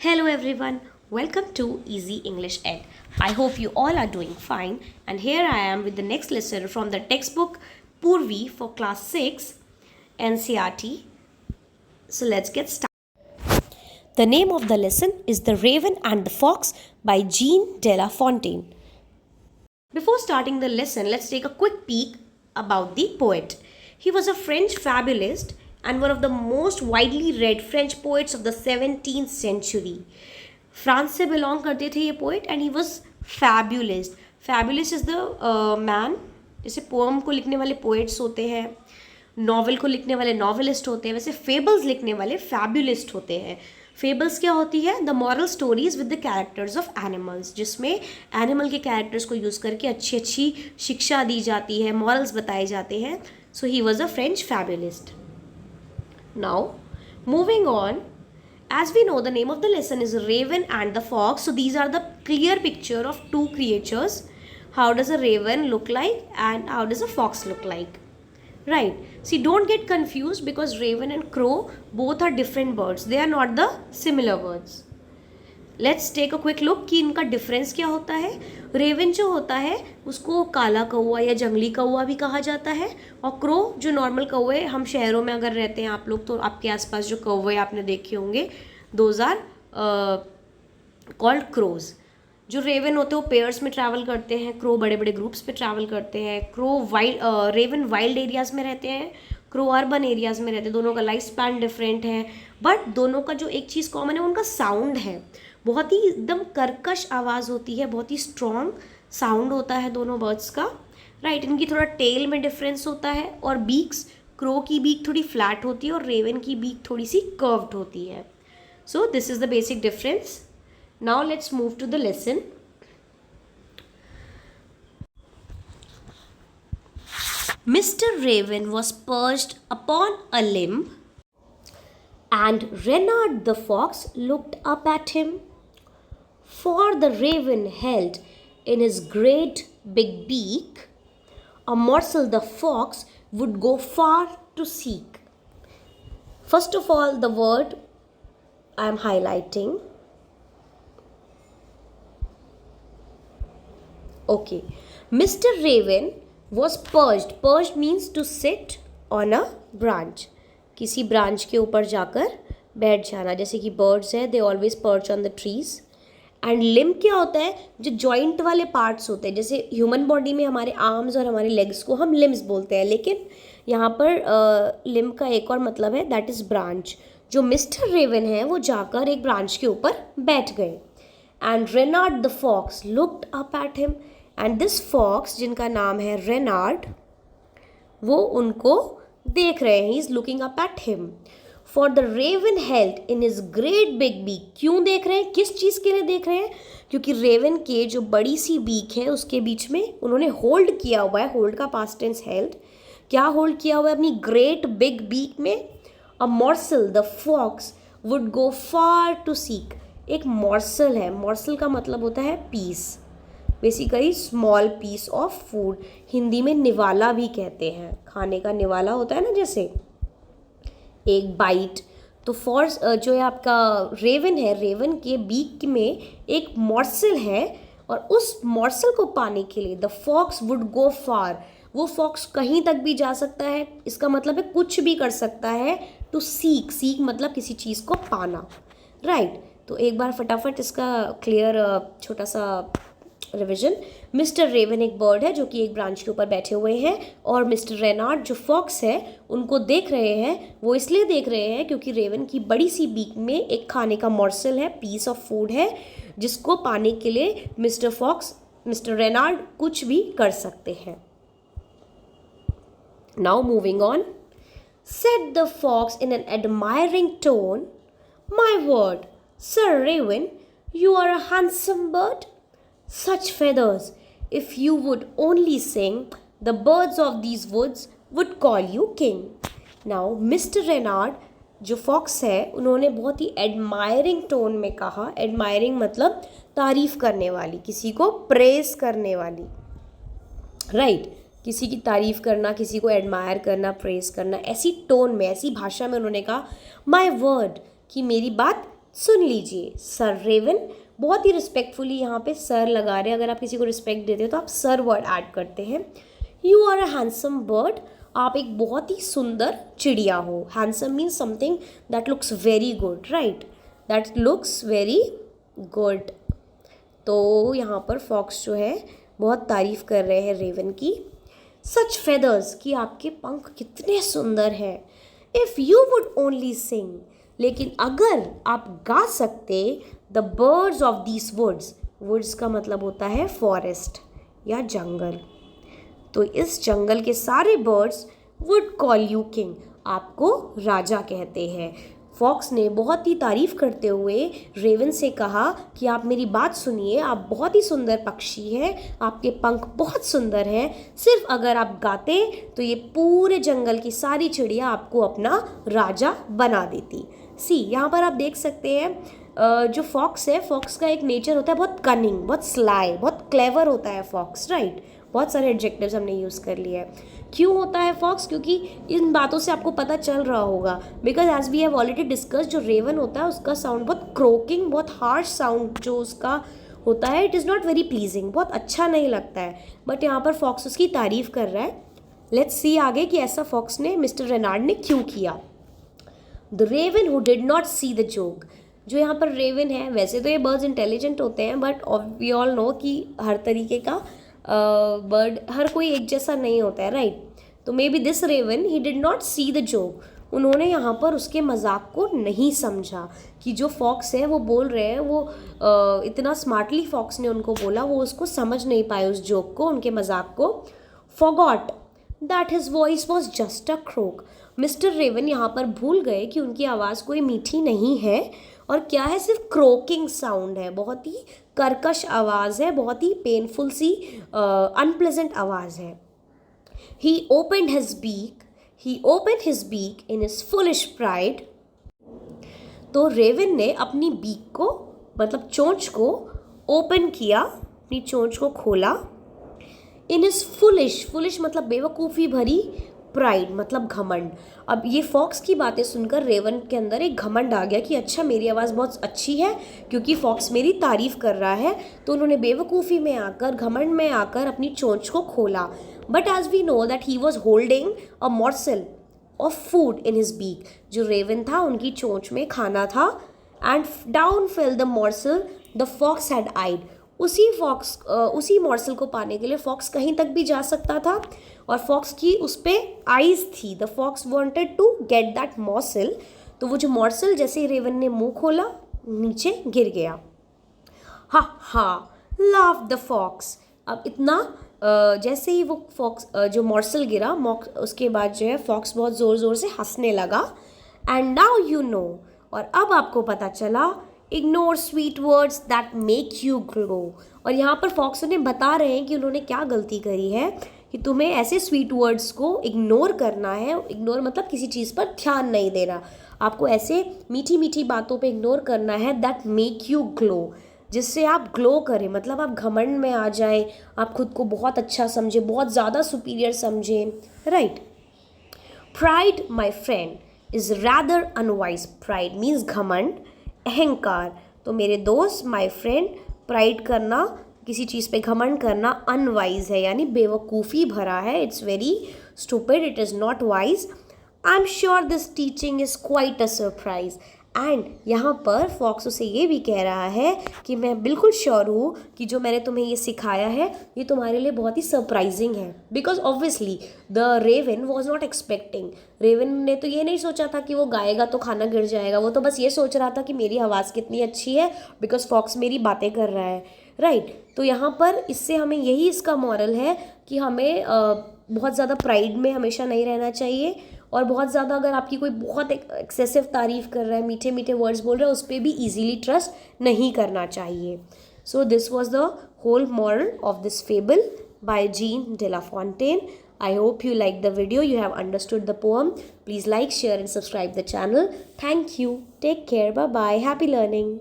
Hello everyone, welcome to Easy English Ed. I hope you all are doing fine, and here I am with the next lesson from the textbook Purvi for class 6 NCRT. So let's get started. The name of the lesson is The Raven and the Fox by Jean de La Fontaine. Before starting the lesson, let's take a quick peek about the poet. He was a French fabulist and one of the most widely read French poets of the 17th century. France से belong करते थे ये poet and he was fabulist. Fabulist is the man. जैसे poem को लिखने वाले poets होते हैं, नॉवल को लिखने वाले नॉवलिस्ट होते हैं, वैसे फेबल्स लिखने वाले फैब्युलिस्ट होते हैं. फेबल्स क्या होती है? The moral stories with the characters of animals, जिसमें एनिमल के कैरेक्टर्स को यूज़ करके अच्छी अच्छी शिक्षा दी जाती है, मॉरल्स बताए जाते हैं. So he was a French fabulist. Now moving on, as we know, the name of the lesson is Raven and the Fox. So these are the clear picture of two creatures. How does a raven look like and how does a fox look like? Right. See, don't get confused because raven and crow both are different birds. They are not the similar birds. Let's take a quick look कि इनका difference क्या होता है. Raven जो होता है उसको काला कौवा या जंगली कौवा भी कहा जाता है, और क्रो जो नॉर्मल कौवे, हम शहरों में अगर रहते हैं आप लोग तो आपके आसपास जो कौवे आपने देखे होंगे, दोज आर कॉल्ड क्रोज. जो रेवन होते हैं वो पेयर्स में ट्रैवल करते हैं, क्रो बड़े बड़े ग्रुप्स में ट्रैवल करते हैं. रेवन वाइल्ड एरियाज़ में रहते हैं, क्रो अर्बन एरियाज़ में रहते हैं. दोनों का लाइफ स्पैन डिफरेंट है, बट दोनों का जो एक चीज़ कॉमन है उनका साउंड है. बहुत ही एकदम कर्कश आवाज़ होती है, बहुत ही स्ट्रॉन्ग साउंड होता है दोनों बर्ड्स का. राइट. इनकी थोड़ा टेल में डिफरेंस होता है, और बीक्स, क्रो की बीक थोड़ी फ्लैट होती है और रेवन की बीक थोड़ी सी कर्व्ड होती है. So this is the basic difference. Now let's move to the lesson. Mr. Raven was perched upon a limb, and Reynard the fox looked up at him. For the raven held in his great big beak a morsel the fox would go far to seek. First of all, the word I am highlighting. Okay. Mr. Raven was perched. Perched means to sit on a branch. किसी branch के ऊपर जाकर बैठ जाना. जैसे कि birds हैं, they always perch on the trees. And limb क्या होता है? जो जॉइंट वाले पार्ट्स होते हैं. जैसे ह्यूमन बॉडी में हमारे आर्म्स और हमारे लेग्स को हम लिम्स बोलते हैं, लेकिन यहाँ पर लिम्ब का एक और मतलब है, दैट इज़ ब्रांच. जो मिस्टर रेवन है वो जाकर एक ब्रांच के ऊपर बैठ गए. And Reynard the fox looked up at him. And this fox, जिनका नाम है रेनार्ड, वो उनको देख रहे हैं. He is looking up at him. For the raven held in his great big beak. क्यों देख रहे हैं? किस चीज़ के लिए देख रहे हैं? क्योंकि रेवन के जो बड़ी सी बीक है उसके बीच में उन्होंने होल्ड किया हुआ है. होल्ड का पास्ट टेंस हेल्ड. क्या होल्ड किया हुआ है अपनी ग्रेट बिग बीक में? A morsel the fox would go far to seek. एक मॉर्सल है. मॉर्सल का मतलब होता है piece, basically small piece of food. Hindi में निवाला भी कहते हैं. खाने का निवाला होता है ना, जैसे एक बाइट. तो फॉर जो है आपका रेवन है, रेवन के बीक में एक मॉर्सल है, और उस मॉर्सल को पाने के लिए द फॉक्स वुड गो फार. वो फॉक्स कहीं तक भी जा सकता है. इसका मतलब है कुछ भी कर सकता है. टू सीक, सीक मतलब किसी चीज़ को पाना. राइट. तो एक बार फटाफट इसका क्लियर छोटा सा रिविजन. मिस्टर रेवन एक बर्ड है जो कि एक ब्रांच के ऊपर बैठे हुए हैं, और मिस्टर रेनार्ड जो फॉक्स है उनको देख रहे हैं. वो इसलिए देख रहे हैं क्योंकि रेवन की बड़ी सी बीक में एक खाने का मॉर्सल है, पीस ऑफ फूड है, जिसको पाने के लिए मिस्टर फॉक्स, मिस्टर रेनार्ड कुछ भी कर सकते हैं. Now moving on. Said the fox in an admiring tone, my word, sir Raven, you are a handsome bird. Such feathers, if you would only sing, the birds of these woods would call you king. Now, Mr. Reynard जो fox है उन्होंने बहुत ही admiring tone में कहा. Admiring मतलब तारीफ़ करने वाली, किसी को प्रेज करने वाली. राइट. किसी की तारीफ़ करना, किसी को एडमायर करना, प्रेज करना, ऐसी टोन में, ऐसी भाषा में उन्होंने कहा, माई वर्ड, कि मेरी बात सुन लीजिए सर रेवन, बहुत ही रिस्पेक्टफुली यहाँ पे सर लगा रहे हैं। अगर आप किसी को रिस्पेक्ट देते हो तो आप सर वर्ड ऐड करते हैं। You are a handsome bird, आप एक बहुत ही सुंदर चिड़िया हो। Handsome means something that looks very good, right, that looks very good. तो यहाँ पर फॉक्स जो है बहुत तारीफ कर रहे हैं रेवन की। सच फेदर्स, कि आपके पंख कितने सुंदर हैं। If you would only sing, लेकिन अगर आप गा सकते, the birds of these woods, woods का मतलब होता है फॉरेस्ट या जंगल, तो इस जंगल के सारे birds would call you king, आपको राजा कहते हैं। फॉक्स ने बहुत ही तारीफ करते हुए रेवन से कहा कि आप मेरी बात सुनिए, आप बहुत ही सुंदर पक्षी हैं, आपके पंख बहुत सुंदर हैं, सिर्फ अगर आप गाते तो ये पूरे जंगल की सारी चिड़िया आपको अपना राजा बना देती। सी, यहाँ पर आप देख सकते हैं जो फॉक्स है, फॉक्स का एक नेचर होता है बहुत कनिंग, बहुत स्लाई, बहुत क्लेवर होता है फॉक्स, राइट। बहुत सारे एडजेक्टिव्स हमने यूज़ कर लिए हैं। क्यों होता है फॉक्स? क्योंकि इन बातों से आपको पता चल रहा होगा, because as we have already discuss, जो रेवन होता है उसका साउंड बहुत क्रोकिंग, बहुत हार्श साउंड जो उसका होता है, it is not very pleasing, बहुत अच्छा नहीं लगता है। बट यहाँ पर फॉक्स उसकी तारीफ कर रहा है। लेट्स सी आगे कि ऐसा फॉक्स ने, मिस्टर रेनार्ड ने क्यों किया। The raven who did not see the joke, जो यहाँ पर रेवन है, वैसे तो ये बर्ड्स इंटेलिजेंट होते हैं, बट वी ऑल नो कि हर तरीके का बर्ड, हर कोई एक जैसा नहीं होता है, राइट। तो maybe this raven he did not see the joke, उन्होंने यहाँ पर उसके मजाक को नहीं समझा कि जो फॉक्स है वो बोल रहे हैं, वो इतना स्मार्टली फॉक्स ने उनको बोला, वो उसको समझ नहीं पाए उस जोक को, उनके मजाक को। Forgot that his voice was just a croak, mister Raven यहाँ पर भूल गए कि उनकी आवाज़ कोई मीठी नहीं है और क्या है, सिर्फ क्रोकिंग साउंड है, बहुत ही कर्कश आवाज़ है, बहुत ही पेनफुल सी अनप्लेजेंट आवाज़ है। He opened his beak in his foolish pride. तो रेवन ने अपनी बीक को, मतलब चोंच को ओपन किया, अपनी चोंच को खोला। इन हिज फुलिश मतलब बेवकूफ़ी भरी, प्राइड मतलब घमंड। अब ये फॉक्स की बातें सुनकर रेवन के अंदर एक घमंड आ गया कि अच्छा मेरी आवाज़ बहुत अच्छी है क्योंकि फॉक्स मेरी तारीफ़ कर रहा है, तो उन्होंने बेवकूफ़ी में आकर, घमंड में आकर अपनी चोंच को खोला। But as we know that he was holding a morsel of food in his beak, जो रेवन था उनकी चोंच में खाना था। And down fell the morsel the fox had eyed, उसी मॉर्सल को पाने के लिए फॉक्स कहीं तक भी जा सकता था और फॉक्स की उस पर आइज़ थी। The fox wanted to get that morsel, तो वो जो मॉर्सल जैसे ही रेवन ने मुंह खोला नीचे गिर गया। हा हा लाफ द फॉक्स, अब इतना जैसे ही वो फॉक्स जो मॉर्सल गिरा, उसके बाद जो है फॉक्स बहुत ज़ोर ज़ोर से हंसने लगा। एंड नाउ यू नो, और अब आपको पता चला, ignore sweet words that make you grow, और यहाँ पर फॉक्स उन्हें बता रहे हैं कि उन्होंने क्या गलती करी है, कि तुम्हें ऐसे स्वीट वर्ड्स को इग्नोर करना है। इग्नोर मतलब किसी चीज़ पर ध्यान नहीं देना, आपको ऐसे मीठी मीठी बातों पे इग्नोर करना है, दैट मेक यू ग्लो, जिससे आप ग्लो करें, मतलब आप घमंड में आ जाएं, आप खुद को बहुत अच्छा समझें, बहुत ज़्यादा सुपीरियर समझें, right. Pride my friend is rather unwise, pride means घमंड, अहंकार। तो मेरे दोस्त, माई फ्रेंड, प्राइड करना, किसी चीज़ पे घमंड करना अनवाइज है, यानी बेवकूफ़ी भरा है, it's very stupid, it is not wise. I am sure this teaching is quite a surprise, and यहाँ पर फॉक्स उसे ये भी कह रहा है कि मैं बिल्कुल श्योर हूँ कि जो मैंने तुम्हें ये सिखाया है ये तुम्हारे लिए बहुत ही सरप्राइजिंग है, because obviously the raven was not expecting, Raven ने तो ये नहीं सोचा था कि वो गाएगा तो खाना गिर जाएगा, वो तो बस ये सोच रहा था कि मेरी आवाज़ कितनी अच्छी है बिकॉज फॉक्स मेरी बातें कर रहा है, राइट। तो यहाँ पर इससे हमें यही इसका मॉरल है कि हमें बहुत ज़्यादा प्राइड में हमेशा नहीं रहना चाहिए, और बहुत ज़्यादा अगर आपकी कोई बहुत एक्सेसिव तारीफ़ कर रहा है, मीठे मीठे वर्ड्स बोल रहा है, उस पर भी ईजीली ट्रस्ट नहीं करना चाहिए। So this was the whole moral of this fable by Jean de la Fontaine. I hope you liked the video, you have understood the poem. Please like, share and subscribe the channel. Thank you. Take care. Bye bye. Happy learning.